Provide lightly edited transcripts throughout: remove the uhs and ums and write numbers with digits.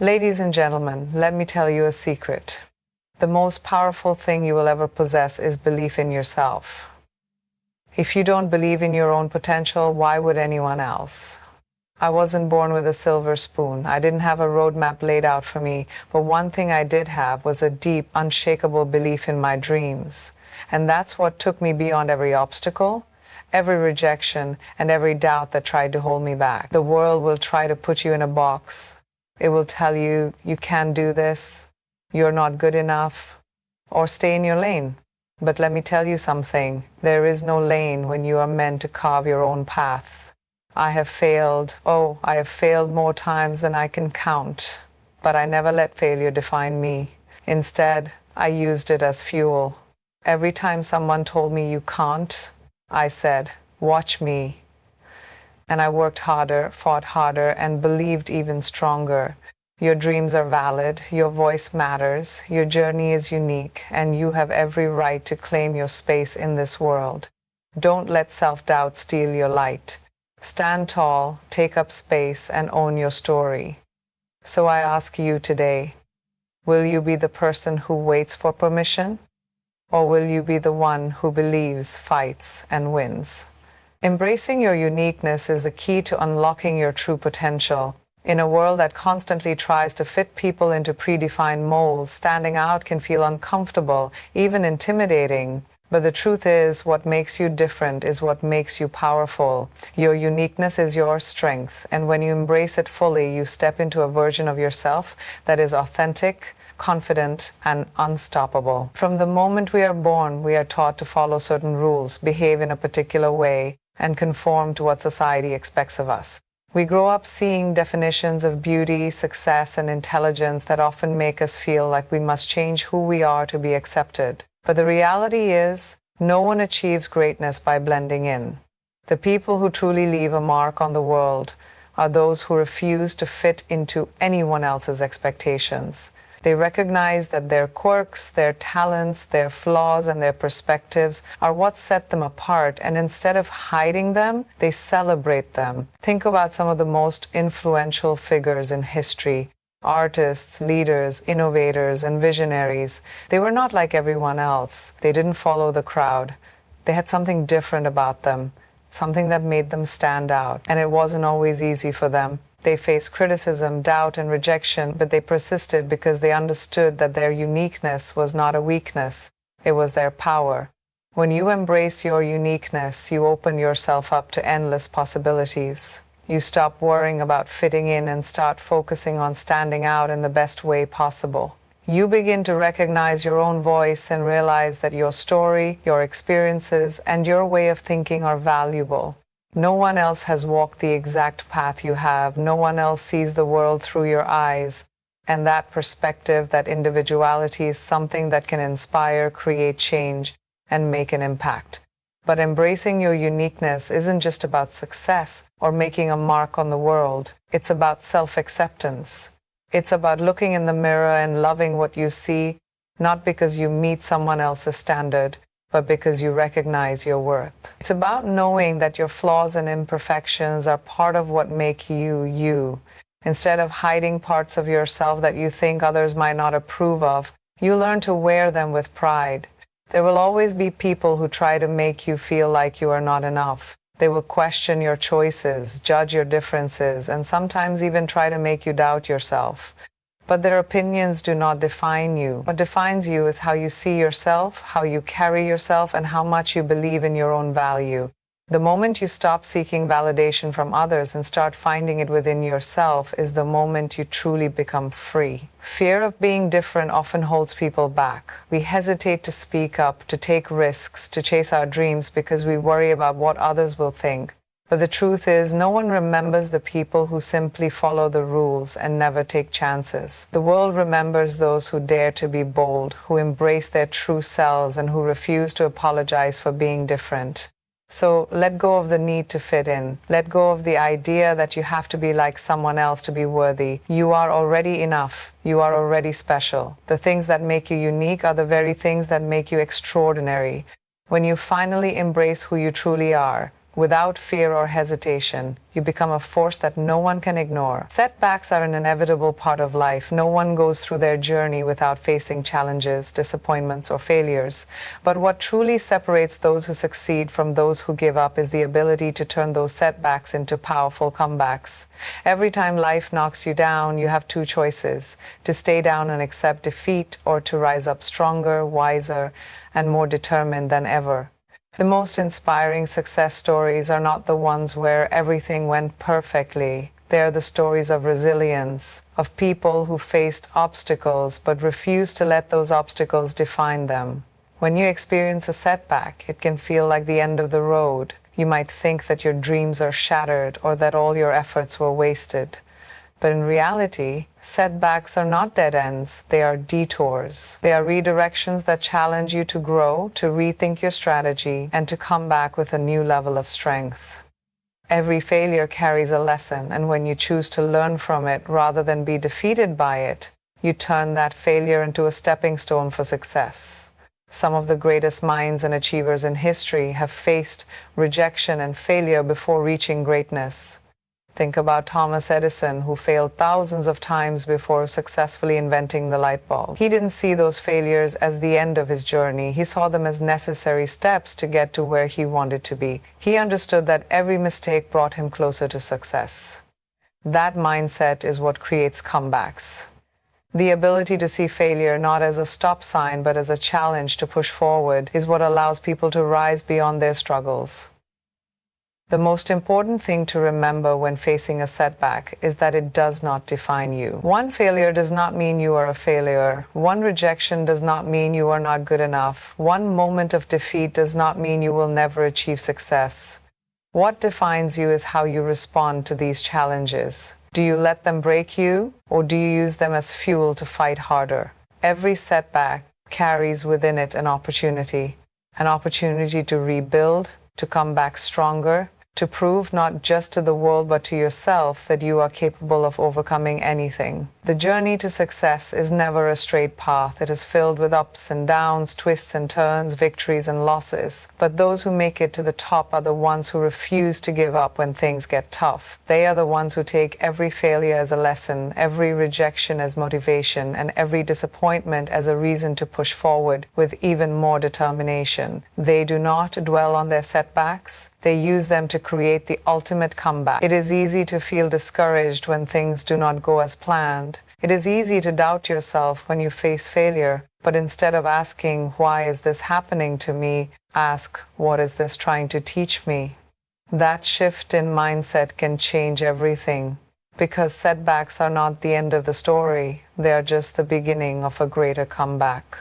Ladies and gentlemen, let me tell you a secret. The most powerful thing you will ever possess is belief in yourself. If you don't believe in your own potential, why would anyone else? I wasn't born with a silver spoon. I didn't have a roadmap laid out for me, but one thing I did have was a deep, unshakable belief in my dreams. And that's what took me beyond every obstacle, every rejection, and every doubt that tried to hold me back. The world will try to put you in a box. It will tell you, you can't do this, you're not good enough, or stay in your lane. But let me tell you something, there is no lane when you are meant to carve your own path. I have failed more times than I can count, but I never let failure define me. Instead, I used it as fuel. Every time someone told me you can't, I said, watch me. And I worked harder, fought harder, and believed even stronger. Your dreams are valid, your voice matters, your journey is unique, and you have every right to claim your space in this world. Don't let self-doubt steal your light. Stand tall, take up space, and own your story. So I ask you today, will you be the person who waits for permission? Or will you be the one who believes, fights, and wins? Embracing your uniqueness is the key to unlocking your true potential. In a world that constantly tries to fit people into predefined molds, standing out can feel uncomfortable, even intimidating. But the truth is, what makes you different is what makes you powerful. Your uniqueness is your strength, and when you embrace it fully, you step into a version of yourself that is authentic, confident, and unstoppable. From the moment we are born, we are taught to follow certain rules, behave in a particular way, and conform to what society expects of us. We grow up seeing definitions of beauty, success, and intelligence that often make us feel like we must change who we are to be accepted. But the reality is, no one achieves greatness by blending in. The people who truly leave a mark on the world are those who refuse to fit into anyone else's expectations. They recognize that their quirks, their talents, their flaws, and their perspectives are what set them apart, and instead of hiding them, they celebrate them. Think about some of the most influential figures in history. Artists, leaders, innovators, and visionaries. They were not like everyone else. They didn't follow the crowd. They had something different about them, something that made them stand out, and it wasn't always easy for them. They faced criticism, doubt, and rejection, but they persisted because they understood that their uniqueness was not a weakness, it was their power. When you embrace your uniqueness, you open yourself up to endless possibilities. You stop worrying about fitting in and start focusing on standing out in the best way possible. You begin to recognize your own voice and realize that your story, your experiences, and your way of thinking are valuable. No one else has walked the exact path you have. No one else sees the world through your eyes. And that perspective, that individuality is something that can inspire, create change, and make an impact. But embracing your uniqueness isn't just about success or making a mark on the world. It's about self-acceptance. It's about looking in the mirror and loving what you see, not because you meet someone else's standard, but because you recognize your worth. It's about knowing that your flaws and imperfections are part of what make you, you. Instead of hiding parts of yourself that you think others might not approve of, you learn to wear them with pride. There will always be people who try to make you feel like you are not enough. They will question your choices, judge your differences, and sometimes even try to make you doubt yourself. But their opinions do not define you. What defines you is how you see yourself, how you carry yourself, and how much you believe in your own value. The moment you stop seeking validation from others and start finding it within yourself is the moment you truly become free. Fear of being different often holds people back. We hesitate to speak up, to take risks, to chase our dreams because we worry about what others will think. But the truth is, no one remembers the people who simply follow the rules and never take chances. The world remembers those who dare to be bold, who embrace their true selves, and who refuse to apologize for being different. So let go of the need to fit in. Let go of the idea that you have to be like someone else to be worthy. You are already enough. You are already special. The things that make you unique are the very things that make you extraordinary. When you finally embrace who you truly are, Without fear or hesitation, you become a force that no one can ignore. Setbacks are an inevitable part of life. No one goes through their journey without facing challenges, disappointments, or failures. But what truly separates those who succeed from those who give up is the ability to turn those setbacks into powerful comebacks. Every time life knocks you down, you have two choices: to stay down and accept defeat, or to rise up stronger, wiser, and more determined than ever. The most inspiring success stories are not the ones where everything went perfectly. They are the stories of resilience, of people who faced obstacles but refused to let those obstacles define them. When you experience a setback, it can feel like the end of the road. You might think that your dreams are shattered or that all your efforts were wasted. But in reality, setbacks are not dead ends, they are detours. They are redirections that challenge you to grow, to rethink your strategy, and to come back with a new level of strength. Every failure carries a lesson, and when you choose to learn from it rather than be defeated by it, you turn that failure into a stepping stone for success. Some of the greatest minds and achievers in history have faced rejection and failure before reaching greatness. Think about Thomas Edison, who failed thousands of times before successfully inventing the light bulb. He didn't see those failures as the end of his journey. He saw them as necessary steps to get to where he wanted to be. He understood that every mistake brought him closer to success. That mindset is what creates comebacks. The ability to see failure not as a stop sign but as a challenge to push forward is what allows people to rise beyond their struggles. The most important thing to remember when facing a setback is that it does not define you. One failure does not mean you are a failure. One rejection does not mean you are not good enough. One moment of defeat does not mean you will never achieve success. What defines you is how you respond to these challenges. Do you let them break you, or do you use them as fuel to fight harder? Every setback carries within it an opportunity to rebuild, to come back stronger, to prove not just to the world but to yourself that you are capable of overcoming anything. The journey to success is never a straight path. It is filled with ups and downs, twists and turns, victories and losses. But those who make it to the top are the ones who refuse to give up when things get tough. They are the ones who take every failure as a lesson, every rejection as motivation, and every disappointment as a reason to push forward with even more determination. They do not dwell on their setbacks. They use them to create the ultimate comeback. It is easy to feel discouraged when things do not go as planned. It is easy to doubt yourself when you face failure, but instead of asking, "Why is this happening to me?" ask, "What is this trying to teach me?" That shift in mindset can change everything, because setbacks are not the end of the story. They are just the beginning of a greater comeback.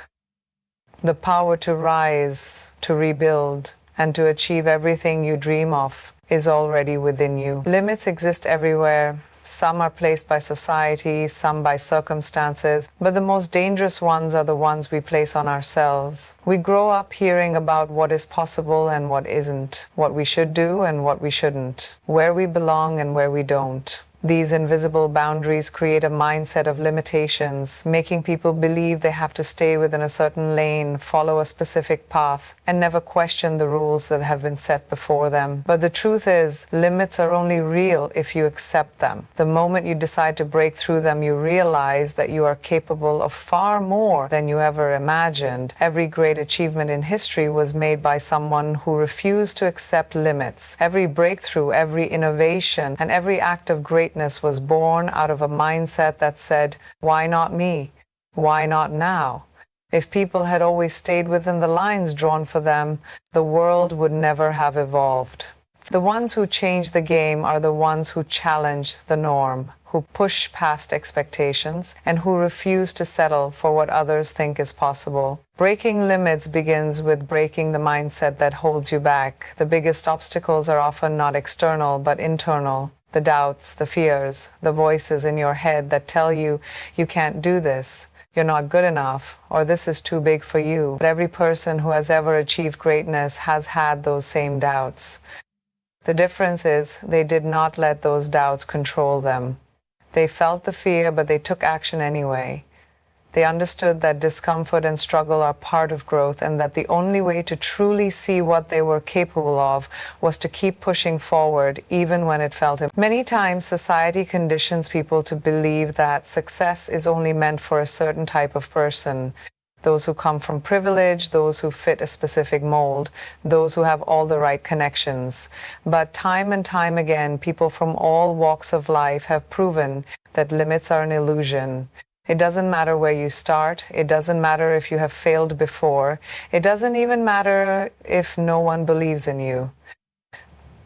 The power to rise, to rebuild, and to achieve everything you dream of is already within you. Limits exist everywhere. Some are placed by society, some by circumstances, but the most dangerous ones are the ones we place on ourselves. We grow up hearing about what is possible and what isn't, what we should do and what we shouldn't, where we belong and where we don't. These invisible boundaries create a mindset of limitations, making people believe they have to stay within a certain lane, follow a specific path, and never question the rules that have been set before them. But the truth is, limits are only real if you accept them. The moment you decide to break through them, you realize that you are capable of far more than you ever imagined. Every great achievement in history was made by someone who refused to accept limits. Every breakthrough, every innovation, and every act of greatness was born out of a mindset that said, "Why not me? Why not now?" If people had always stayed within the lines drawn for them, the world would never have evolved. The ones who change the game are the ones who challenge the norm, who push past expectations, and who refuse to settle for what others think is possible. Breaking limits begins with breaking the mindset that holds you back. The biggest obstacles are often not external, but internal. The doubts, the fears, the voices in your head that tell you you can't do this, you're not good enough, or this is too big for you. But every person who has ever achieved greatness has had those same doubts. The difference is they did not let those doubts control them. They felt the fear, but they took action anyway. They understood that discomfort and struggle are part of growth, and that the only way to truly see what they were capable of was to keep pushing forward, even when it felt impossible. Many times, society conditions people to believe that success is only meant for a certain type of person. Those who come from privilege, those who fit a specific mold, those who have all the right connections. But time and time again, people from all walks of life have proven that limits are an illusion. It doesn't matter where you start. It doesn't matter if you have failed before. It doesn't even matter if no one believes in you.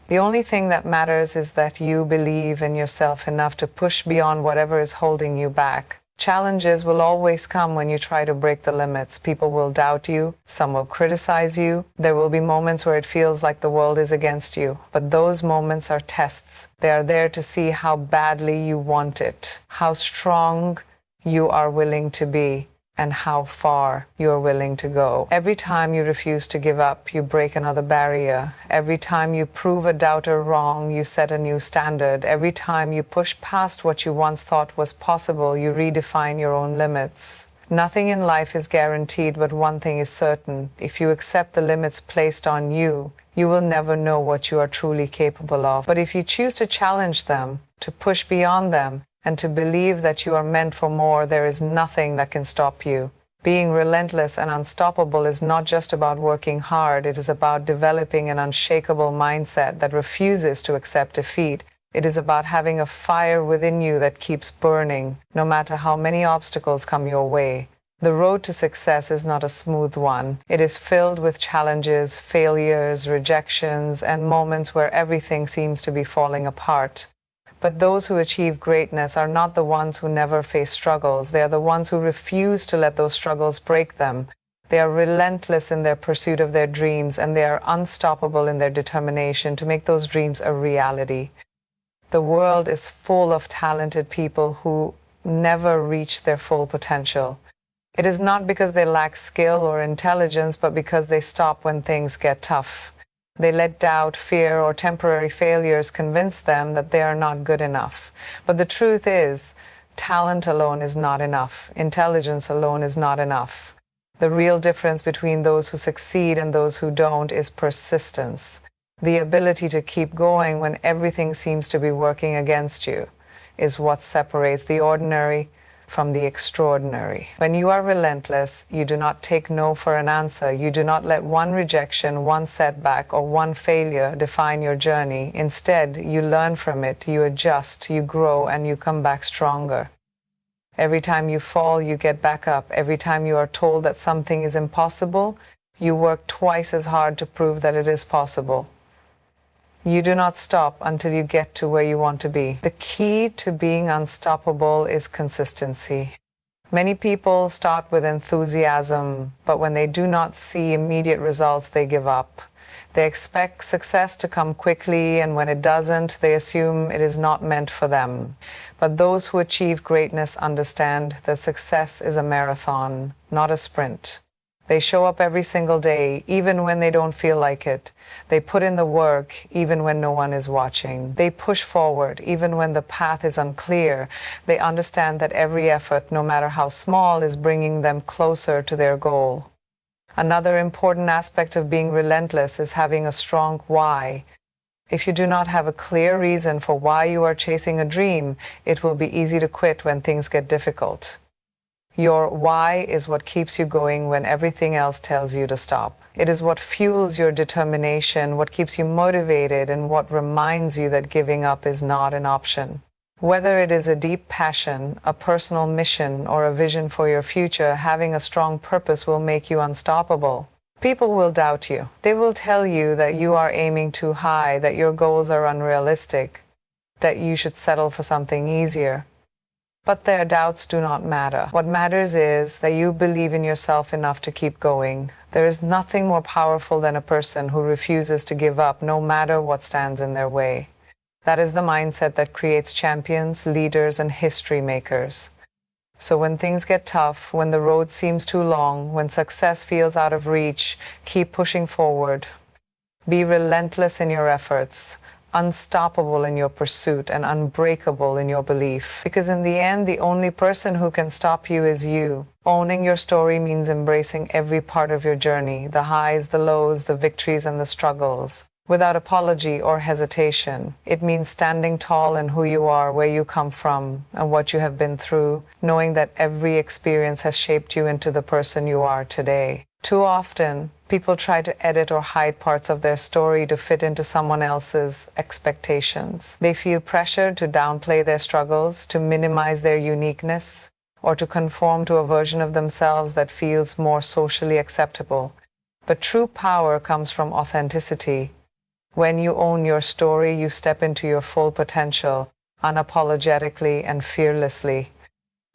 The only thing that matters is that you believe in yourself enough to push beyond whatever is holding you back. Challenges will always come when you try to break the limits. People will doubt you. Some will criticize you. There will be moments where it feels like the world is against you. But those moments are tests. They are there to see how badly you want it, how strong you are willing to be, and how far you are willing to go. Every time you refuse to give up, you break another barrier. Every time you prove a doubter wrong, you set a new standard. Every time you push past what you once thought was possible, you redefine your own limits. Nothing in life is guaranteed, but one thing is certain. If you accept the limits placed on you, you will never know what you are truly capable of. But if you choose to challenge them, to push beyond them, and to believe that you are meant for more, there is nothing that can stop you. Being relentless and unstoppable is not just about working hard. It is about developing an unshakable mindset that refuses to accept defeat. It is about having a fire within you that keeps burning, no matter how many obstacles come your way. The road to success is not a smooth one. It is filled with challenges, failures, rejections, and moments where everything seems to be falling apart. But those who achieve greatness are not the ones who never face struggles. They are the ones who refuse to let those struggles break them. They are relentless in their pursuit of their dreams, and they are unstoppable in their determination to make those dreams a reality. The world is full of talented people who never reach their full potential. It is not because they lack skill or intelligence, but because they stop when things get tough. They let doubt, fear, or temporary failures convince them that they are not good enough. But the truth is, talent alone is not enough. Intelligence alone is not enough. The real difference between those who succeed and those who don't is persistence. The ability to keep going when everything seems to be working against you is what separates the ordinary from the extraordinary. When you are relentless, you do not take no for an answer. You do not let one rejection, one setback, or one failure define your journey. Instead, you learn from it, you adjust, you grow, and you come back stronger. Every time you fall, you get back up. Every time you are told that something is impossible, you work twice as hard to prove that it is possible. You do not stop until you get to where you want to be. The key to being unstoppable is consistency. Many people start with enthusiasm, but when they do not see immediate results, they give up. They expect success to come quickly, and when it doesn't, they assume it is not meant for them. But those who achieve greatness understand that success is a marathon, not a sprint. They show up every single day, even when they don't feel like it. They put in the work, even when no one is watching. They push forward, even when the path is unclear. They understand that every effort, no matter how small, is bringing them closer to their goal. Another important aspect of being relentless is having a strong why. If you do not have a clear reason for why you are chasing a dream, it will be easy to quit when things get difficult. Your why is what keeps you going when everything else tells you to stop. It is what fuels your determination, what keeps you motivated, and what reminds you that giving up is not an option. Whether it is a deep passion, a personal mission, or a vision for your future, having a strong purpose will make you unstoppable. People will doubt you. They will tell you that you are aiming too high, that your goals are unrealistic, that you should settle for something easier. But their doubts do not matter. What matters is that you believe in yourself enough to keep going. There is nothing more powerful than a person who refuses to give up, no matter what stands in their way. That is the mindset that creates champions, leaders, and history makers. So when things get tough, when the road seems too long, when success feels out of reach, keep pushing forward. Be relentless in your efforts. unstoppable in your pursuit, and unbreakable in your belief. Because in the end, the only person who can stop you is you. Owning your story means embracing every part of your journey, the highs, the lows, the victories, and the struggles, without apology or hesitation. It means standing tall in who you are, where you come from, and what you have been through, knowing that every experience has shaped you into the person you are today. Too often, people try to edit or hide parts of their story to fit into someone else's expectations. They feel pressured to downplay their struggles, to minimize their uniqueness, or to conform to a version of themselves that feels more socially acceptable. But true power comes from authenticity. When you own your story, you step into your full potential, unapologetically and fearlessly.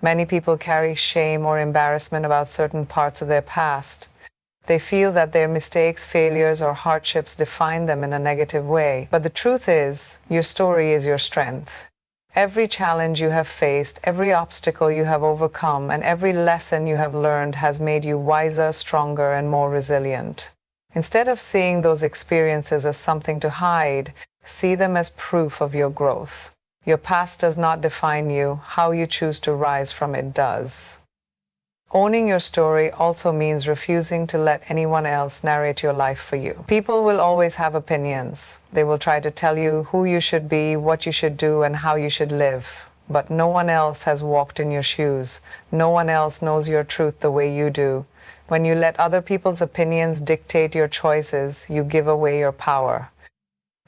Many people carry shame or embarrassment about certain parts of their past. They feel that their mistakes, failures, or hardships define them in a negative way. But the truth is, your story is your strength. Every challenge you have faced, every obstacle you have overcome, and every lesson you have learned has made you wiser, stronger, and more resilient. Instead of seeing those experiences as something to hide, see them as proof of your growth. Your past does not define you. How you choose to rise from it does. Owning your story also means refusing to let anyone else narrate your life for you. People will always have opinions. They will try to tell you who you should be, what you should do, and how you should live. But no one else has walked in your shoes. No one else knows your truth the way you do. When you let other people's opinions dictate your choices, you give away your power.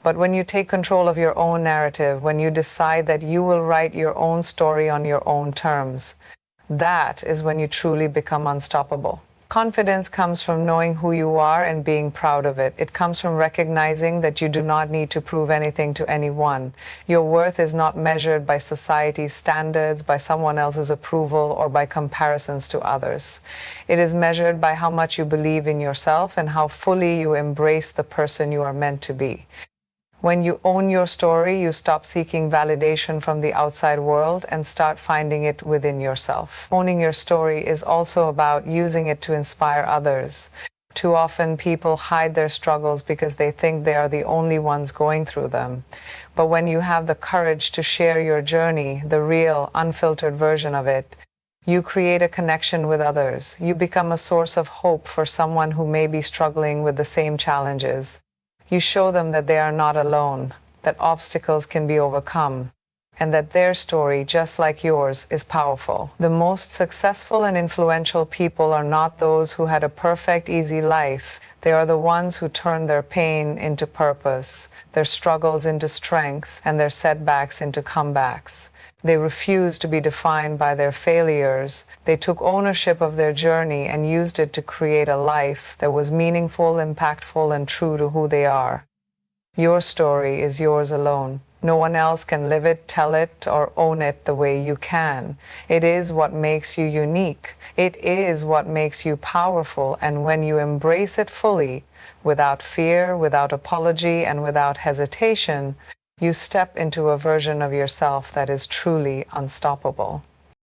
But when you take control of your own narrative, when you decide that you will write your own story on your own terms, that is when you truly become unstoppable. Confidence comes from knowing who you are and being proud of it. It comes from recognizing that you do not need to prove anything to anyone. Your worth is not measured by society's standards, by someone else's approval, or by comparisons to others. It is measured by how much you believe in yourself and how fully you embrace the person you are meant to be. When you own your story, you stop seeking validation from the outside world and start finding it within yourself. Owning your story is also about using it to inspire others. Too often, people hide their struggles because they think they are the only ones going through them. But when you have the courage to share your journey, the real, unfiltered version of it, you create a connection with others. You become a source of hope for someone who may be struggling with the same challenges. You show them that they are not alone, that obstacles can be overcome, and that their story, just like yours, is powerful. The most successful and influential people are not those who had a perfect, easy life. They are the ones who turned their pain into purpose, their struggles into strength, and their setbacks into comebacks. They refused to be defined by their failures. They took ownership of their journey and used it to create a life that was meaningful, impactful, and true to who they are. Your story is yours alone. No one else can live it, tell it, or own it the way you can. It is what makes you unique. It is what makes you powerful, and when you embrace it fully, without fear, without apology, and without hesitation, you step into a version of yourself that is truly unstoppable.